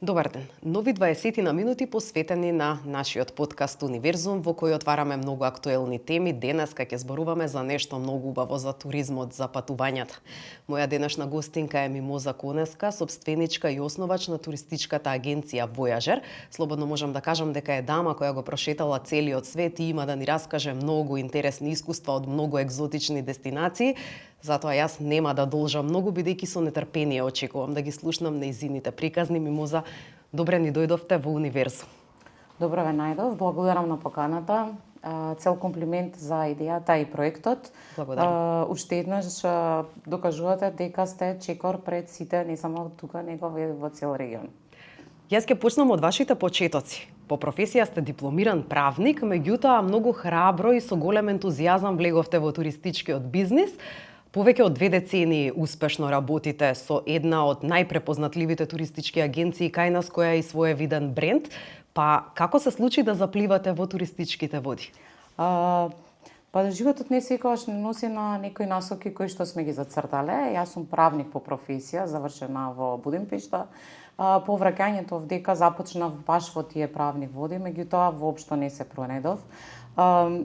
Добар ден. Нови 20 на минути посветени на нашиот подкаст Универзум, во кој отвараме многу актуелни теми. Денеска ќе зборуваме за нешто многу убаво, за туризмот, за патувањата. Моја денешна гостинка е Мимоза Конеска, собственичка и основач на туристичката агенција Voyager. Слободно можам да кажам дека е дама која го прошетала целиот свет и има да ни раскаже многу интересни искуства од многу екзотични дестинации. Затоа јас нема да должам многу, бидејќи со нетрпение очекувам да ги слушнам нејзините приказни. Мимоза, добре ни дојдовте во Универзум. Добро ве најдов, благодарам на поканата. Цел комплимент за идејата и проектот. Благодарам. Уште еднаш докажувате дека сте чекор пред сите, не само тука, него во цел регион. Јас ќе почнам од вашите почетоци. По професија сте дипломиран правник, меѓутоа многу храбро и со голем ентузијазам влеговте во туристичкиот бизнис. Повеќе од 2 децении успешно работите со една од најпрепознатливите туристички агенции кај нас, која е и своевиден бренд. Па како се случи да запливате во туристичките води? Животот не секогаш не носи на некои насоки кои што сме ги зацртале. Јас сум правник по професија, завршена во Будимпешта. По враќањето овдека започнав баш во тие правни води, меѓутоа воопшто не се пронедов.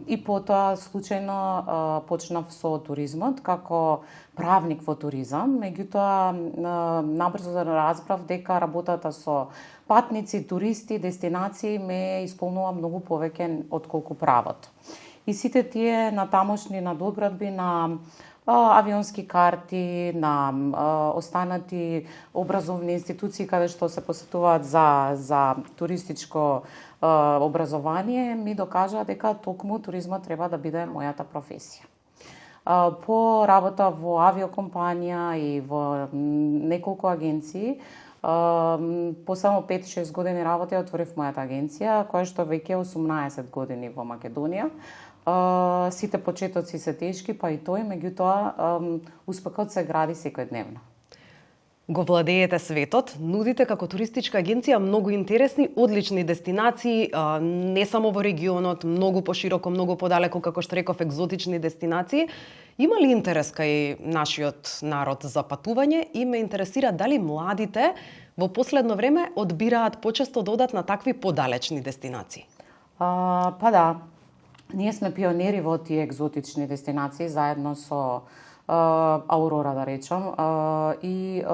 И потоа случајно почнав со туризмот како правник во туризам, меѓутоа набрзо разбрав дека работата со патници, туристи, дестинации ме исполнува многу повеќе отколку правот. И сите тие натамошни надоградби на авионски карти, на останати образовни институции каде што се посетуваат за туристичко образование, ми докажа дека токму туризмот треба да биде мојата професија. По работа во авиокомпанија и во неколку агенции, по само 5-6 години работа отворив мојата агенција, која што веќе 18 години во Македонија. Сите почетоци се тешки, па и тој, меѓутоа успехот се гради секојдневно. Го владеете светот, нудите како туристичка агенција многу интересни, одлични дестинации, не само во регионот, многу пошироко, многу подалеку, како што реков, екзотични дестинации. Има ли интерес кај нашиот народ за патување и ме интересира дали младите во последно време одбираат почесто да одат на такви подалечни дестинации? Па да, ние сме пионери во тие екзотични дестинации заедно со Аурора, да речам, и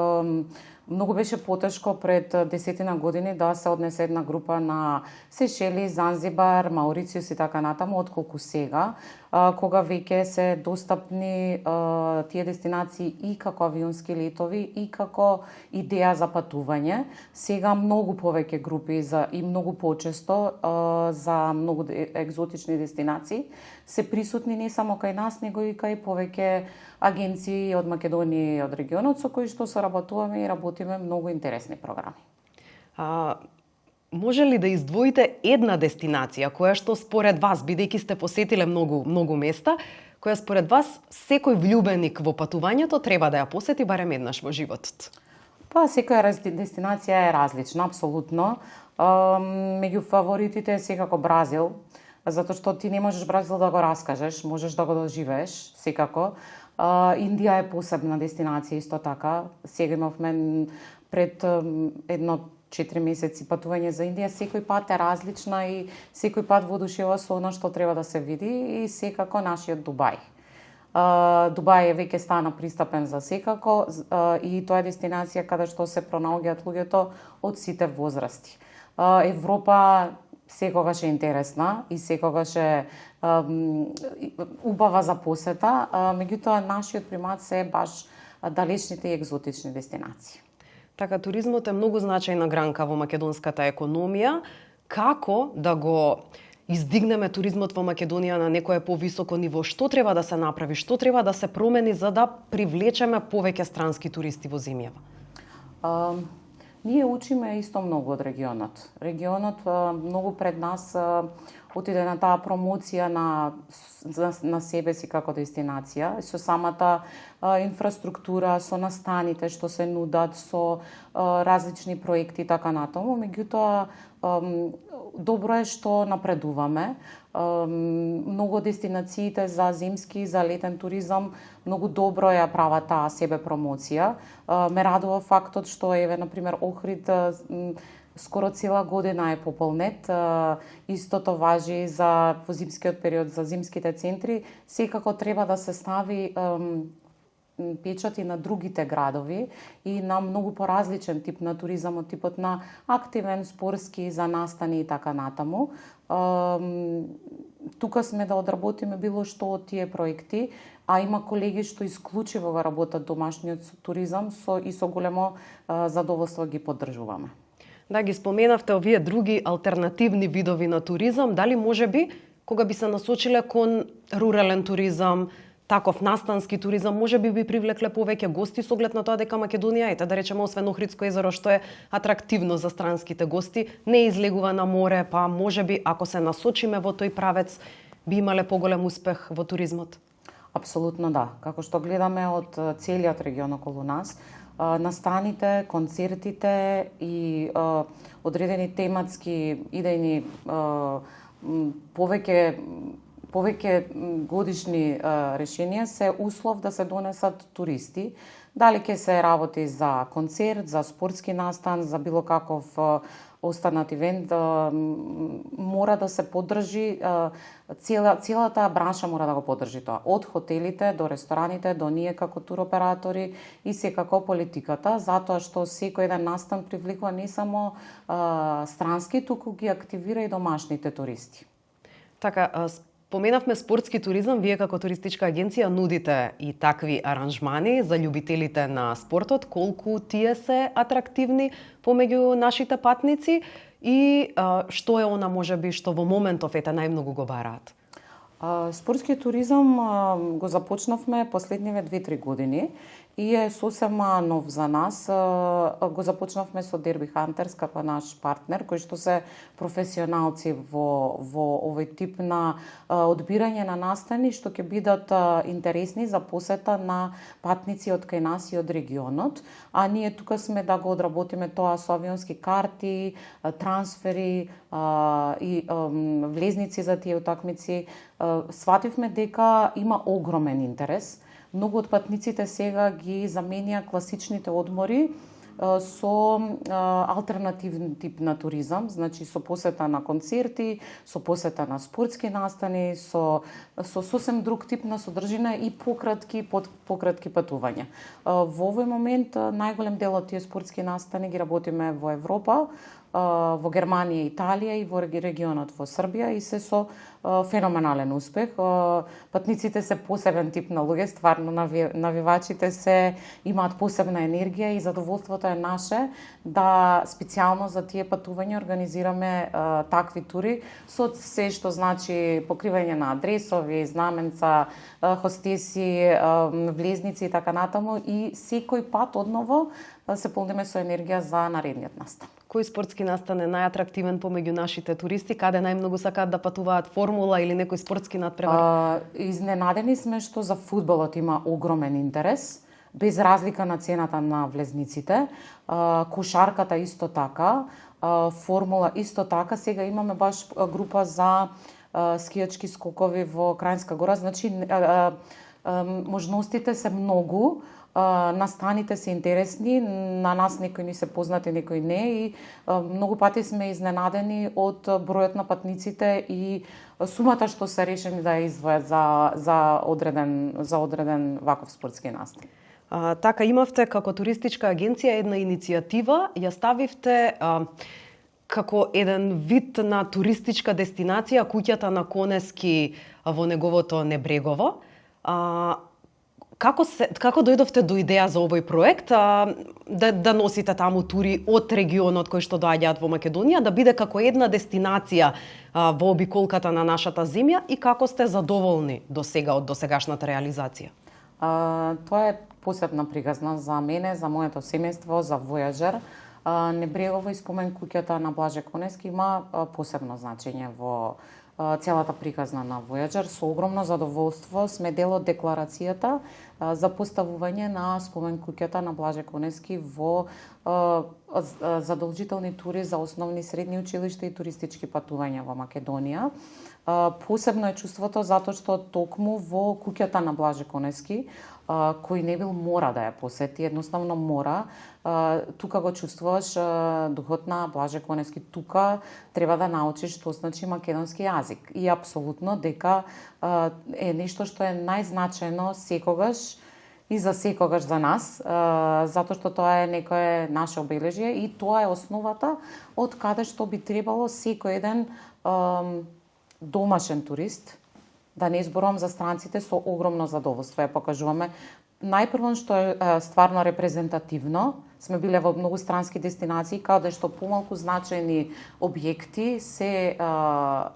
многу беше потешко пред 10 години да се однесе една група на Сешели, Занзибар, Маурициус и така натаму, отколку сега, кога веќе се достапни тие дестинации и како авионски летови и како идеја за патување. Сега многу повеќе групи и многу почесто за многу екзотични дестинации се присутни не само кај нас, него и кај повеќе агенции од Македонија и од регионот со кои што соработуваме и работиме многу интересни програми. Може ли да издвоите една дестинација која што според вас, бидејќи сте посетиле многу места, која според вас секој влюбеник во патувањето треба да ја посети барем еднаш во животот? Па секоја дестинација е различна, апсолутно. Меѓу фаворитите е секако Бразил, затоа што ти не можеш Бразил да го раскажеш, можеш да го доживееш секако. Индија е посебна дестинација исто така. Сега имавме пред едно 4 месеци патување за Индија. Секој пат е различна и секој пат воодушевува со она што треба да се види и секако нашиот Дубај. Дубај веќе стана пристапен за секако и тоа е дестинација каде што се пронаоѓаат луѓето од сите возрасти. Европа секогаш е интересна и секогаш е убава за посета, меѓутоа нашиот примат се баш далечните и екзотични дестинации. Така, туризмот е многу значајна гранка во македонската економија. Како да го издигнеме туризмот во Македонија на некое повисоко ниво? Што треба да се направи? Што треба да се промени за да привлечеме повеќе странски туристи во земјава? Ние учиме исто многу од регионот. Регионот многу пред нас отиде на таа промоција на себе си како дестинација, со самата инфраструктура, со настаните што се нудат, со различни проекти и така натаму. Меѓутоа, добро е што напредуваме. Многу дестинациите за зимски, за летен туризам многу добро ја прават таа себе промоција. Ме радува фактот што например Охрид скоро цела година е пополнет. Истото важи за во зимскиот период, за зимските центри. Секако треба да се стави печат и на другите градови и на многу поразличен тип на туризам, од типот на активен, спорски, за настани и така натаму. Тука сме да одработиме било што од тие проекти, а има колеги што исклучиво го работат домашниот туризам и со големо задоволство ги поддржуваме. Да, ги споменавте овие други алтернативни видови на туризам, дали можеби кога би се насочиле кон рурален туризам, таков настански туризам, можеби би привлекле повеќе гости со оглед на тоа дека Македонија, да речеме, освен Охридско езеро што е атрактивно за странските гости, не излегува на море, па можеби ако се насочиме во тој правец би имале поголем успех во туризмот? Апсолутно да. Како што гледаме од целиот регион околу нас, настаните, концертите и одредени тематски идејни повеќе годишни решенија се услов да се донесат туристи. Дали ќе се работи за концерт, за спортски настан, за било каков останат ивент, мора да се поддржи, целата бранша мора да го поддржи тоа. Од хотелите до рестораните, до ние како туроператори и секако политиката, затоа што секој еден настан привлекува не само странски, туку ги активира и домашните туристи. Така, споменавме спортски туризам, вие како туристичка агенција нудите и такви аранжмани за љубителите на спортот, колку тие се атрактивни помеѓу нашите патници и што е она можеби што во моментов најмногу го бараат? Спортскиот туризам го започнавме последниве 2-3 години и е сосема нов за нас. Го започнавме со Дерби Хантерс како наш партнер, кои што се професионалци во овој тип на одбирање на настани што ќе бидат интересни за посета на патници од кај нас и од регионот. А ние тука сме да го одработиме тоа со авионски карти, трансфери и влезници за тие утакмици. Свативме дека има огромен интерес. Многу од патниците сега ги заменија класичните одмори со алтернативен тип на туризам, значи со посета на концерти, со посета на спортски настани, со сосем друг тип на содржина и пократки патувања. Во овој момент најголем дел од тие спортски настани ги работиме во Европа, во Германија, Италија и во регионот во Србија и се со феноменален успех. Патниците се посебен тип на луѓе, стварно навивачите се имаат посебна енергија и задоволството е наше да специјално за тие патувања организираме такви тури со се што значи покривање на адресови, знаменца, хостеси, влезници и така натаму и секој пат одново се полниме со енергија за наредниот настан. Кој спортски настан е најатрактивен помеѓу нашите туристи? Каде најмногу сакаат да патуваат? Формула или некој спортски надпревар? Изненадени сме што за фудбалот има огромен интерес, без разлика на цената на влезниците. Кошарката исто така, формула исто така. Сега имаме баш група за скијачки скокови во Крајинска гора, значи можностите се многу. Настаните се интересни, на нас некои ни се познати, некои не и многу пати сме изненадени од бројот на патниците и сумата што се решени да ја издвојат за одреден ваков спортски настан. Така, имавте како туристичка агенција една иницијатива, ја ставивте како еден вид на туристичка дестинација куќата на Конески во неговото Небрегово. Како дојдовте до идеја за овој проект, да носите таму тури од регионот кој што доаѓаат во Македонија, да биде како една дестинација во обиколката на нашата земја и како сте задоволни до сега од досегашната реализација? Тоа е посебна пригазна за мене, за моето семејство, за Војажер. Небрегово и спомен куќата на Блаже Конески има посебно значење во целата приказна на Voyager. Со огромно задоволство сме дел од декларацијата за поставување на спомен куќата на Блаже Конески во задолжителни тури за основни средни училишта и туристички патувања во Македонија. Посебно е чувството затоа што токму во куќата на Блаже Конески, кој не бил мора да ја посети, едноставно мора. Тука го чувствуваш духот на Блаже Конески. Тука треба да научиш што значи македонски јазик. И апсолутно дека е нешто што е најзначајно секогаш и за секогаш за нас, затоа што тоа е некое наше обележје и тоа е основата од каде што би требало секој еден домашен турист, да не зборувам за странците, со огромно задоволство ја покажуваме. Најпрво што е стварно репрезентативно, сме биле во многу странски дестинации каде што помалку значајни објекти се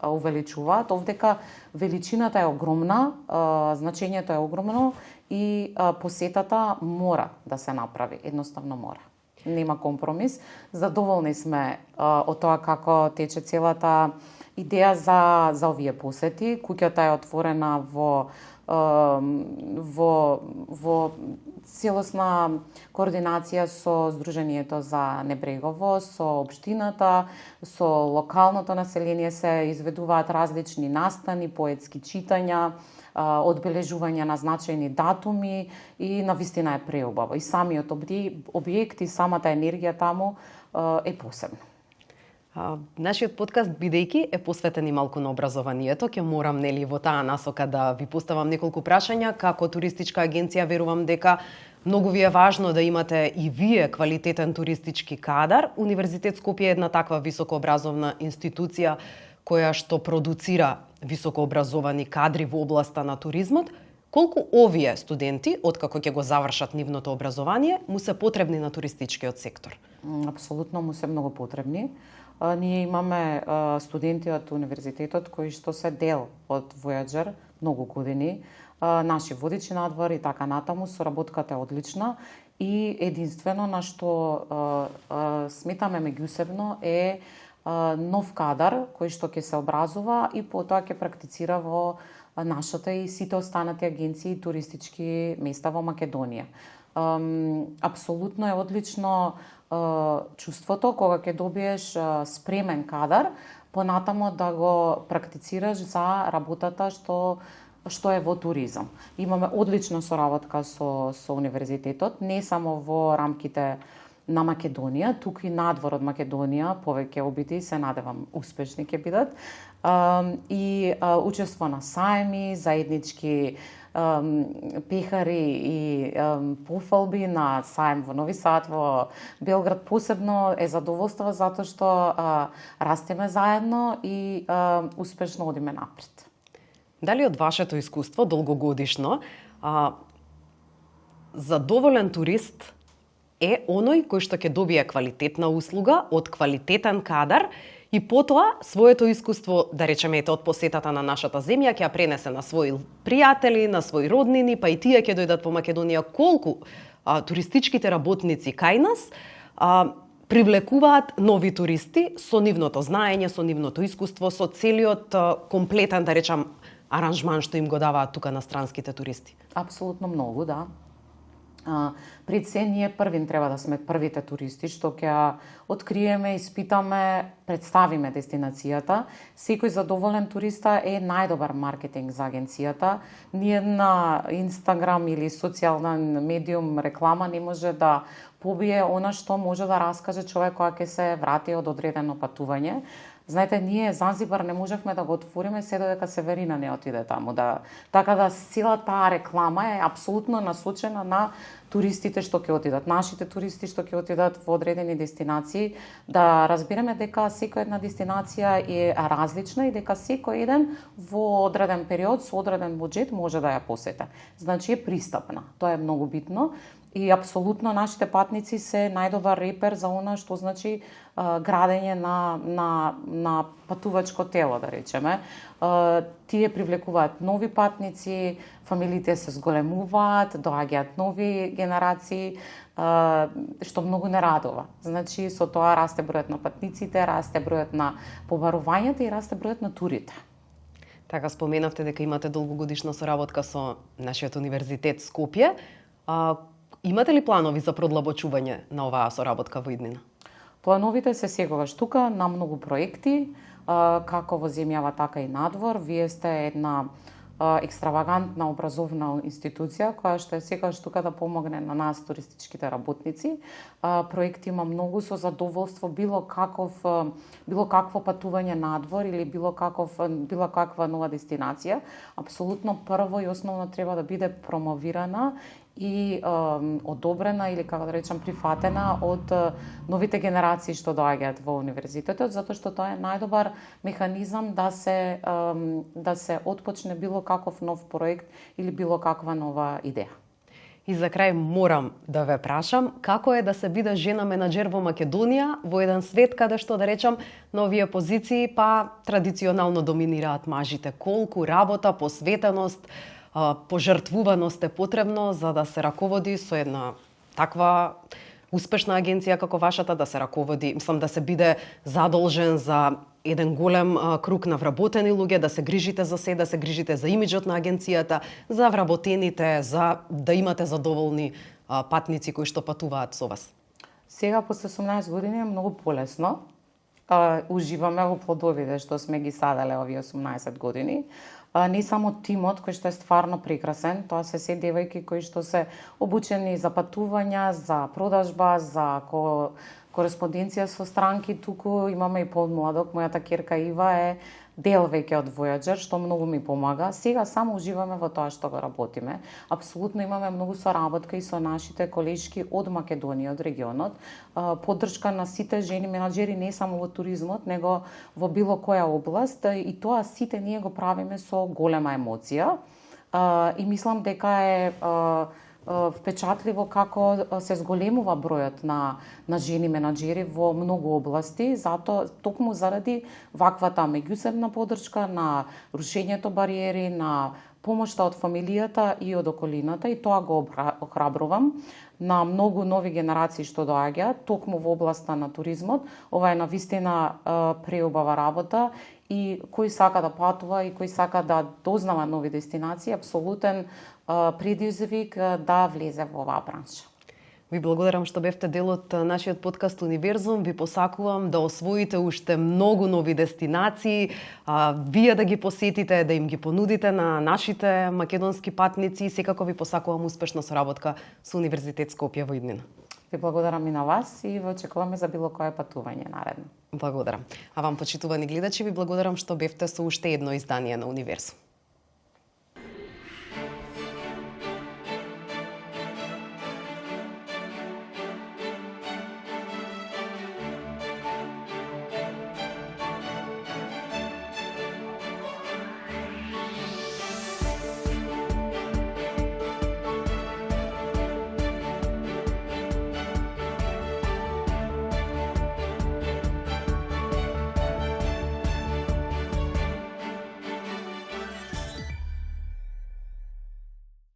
увеличуваат. Овдека величината е огромна, значењето е огромно и посетата мора да се направи, едноставно мора. Нема компромис. Задоволни сме од тоа како тече целата идеја за овие посети. Куќата е отворена во целосна координација со Сдруженијето за Небрегово, со општината, со локалното население се изведуваат различни настани, поетски читања, одбележување на значајни датуми и навистина е преубаво. И самиот објект и самата енергија таму е посебна. Нашиот подкаст, бидејќи е посветен и малку на образованието, ќе морам во таа насока да ви поставам неколку прашања. Како туристичка агенција верувам дека многу ви е важно да имате и вие квалитетен туристички кадар. Универзитет Скопје е една таква високообразовна институција која што продуцира високообразовани кадри во областа на туризмот. Колку овие студенти, откако ќе го завршат нивното образование, му се потребни на туристичкиот сектор? Апсолутно му се многу потребни. Ние имаме студенти од универзитетот кои што се дел од Voyager многу години, наши водичи надвор и така натаму. Соработката е одлична и единствено на што сметаме меѓусебно е нов кадар кој што ќе се образува и потоа ќе практицира во нашата и сите останати агенции и туристички места во Македонија. Апсолутно е одлично чувството кога ќе добиеш спремен кадар, понатамо да го практицираш за работата што е во туризам. Имаме одлична соработка со универзитетот, не само во рамките на Македонија, туку и надвор од Македонија, повеќе обиди, се надевам успешни ќе бидат, и учество на сајми, заеднички пехари и пофалби на сајм во Нови Сад, во Белград. Посебно е задоволство затоа што растеме заедно и успешно одиме напред. Дали од вашето искуство долгогодишно задоволен турист е оној кој што ќе добие квалитетна услуга од квалитетен кадар и потоа своето искуство, да речеме од посетата на нашата земја, ќе ја пренесе на своји пријатели, на своји роднини, па и тие ќе дојдат по Македонија. Колку туристичките работници кај нас привлекуваат нови туристи со нивното знаење, со нивното искуство, со целиот комплетен, да речам, аранжман што им го даваат тука на странските туристи? Апсолутно многу, да. Пред се ние првин треба да сме првите туристи што ќе откриеме, испитаме, представиме дестинацијата. Секој задоволен туриста е најдобар маркетинг за агенцијата. Ниедна Инстаграм или социјална медиум реклама не може да побие она што може да раскаже човек кога ќе се врати од одредено патување. Знаете, ние Занзибар не можевме да го отвориме се додека Северина не отиде таму. Така да сила таа реклама е апсолутно насочена на туристите што ќе отидат, нашите туристи што ќе отидат во одредени дестинации, да разбереме дека секоја една дестинација е различна и дека секој еден во одреден период со одреден буџет може да ја посете. Значи е пристапна. Тоа е многу битно. И апсолутно нашите патници се најдобар репер за она што значи градење на патувачко тело, да речеме. Тие привлекуваат нови патници, фамилиите се зголемуваат, доаѓаат нови генерации, што многу не радува. Значи, со тоа расте бројот на патниците, расте бројот на побарувањата и расте бројот на турите. Така споменавте дека имате долгогодишна соработка со нашиот универзитет Скопје. Имате ли планови за продлабочување на оваа соработка во иднина? Плановите се секогаш тука на многу проекти, како во земјава, така и надвор. Вие сте една екстравагантна образовна институција која што е секогаш тука да помогне на нас туристичките работници. Проекти има многу, со задоволство било какво патување надвор или било каква нова дестинација. Апсолутно прво и основно треба да биде промовирана и одобрена или, како да речам, прифатена од новите генерации што доаѓаат во универзитетот, затоа што тоа е најдобар механизам да се отпочне било каков нов проект или било каква нова идеја. И за крај морам да ве прашам, како е да се биде жена менаџер во Македонија, во еден свет каде што, да речам, на овие позиции традиционално доминираат мажите. Колку работа, посветеност, пожртвуваност е потребно за да се раководи со една таква успешна агенција како вашата, да се раководи, да се биде задолжен за еден голем круг на вработени луѓе, да се грижите за се, да се грижите за имиџот на агенцијата, за вработените, за да имате задоволни патници кои што патуваат со вас. Сега, после 18 години, е многу полесно. Уживаме во плодовите што сме ги саделе овие 18 години. Не само тимот кој што е стварно прекрасен, тоа се девојки кои што се обучени за патувања, за продажба, за кореспонденција со странки. Туку имаме и помладок, мојата ќерка Ива е дел веќе од Voyager, што многу ми помага. Сега само уживаме во тоа што го работиме. Апсолутно имаме многу соработка и со нашите колешки од Македонија, од регионот. Поддршка на сите жени менаџери не само во туризмот, него во било која област, и тоа сите ние го правиме со голема емоција. И мислам дека е впечатливо како се зголемува бројот на жени менаџери во многу области, токму заради ваквата меѓусебна поддршка, на рушењето бариери, на помошта од фамилијата и од околината, и тоа го охрабрувам на многу нови генерации што доаѓаат токму во областа на туризмот. Ова е навистина преубава работа и кој сака да патува и кој сака да дознава нови дестинации, апсолутен предизвик да влезе во оваа бранша. Ви благодарам што бевте дел од нашиот подкаст Универзум. Ви посакувам да освоите уште многу нови дестинации, вие да ги посетите, да им ги понудите на нашите македонски патници, и секако ви посакувам успешна соработка со Универзитет Скопје во иднина. Ви благодарам и на вас и ве очекуваме за било кое патување наредно. Благодарам. А вам, почитувани гледачи, ви благодарам што бевте со уште едно издание на Универзум.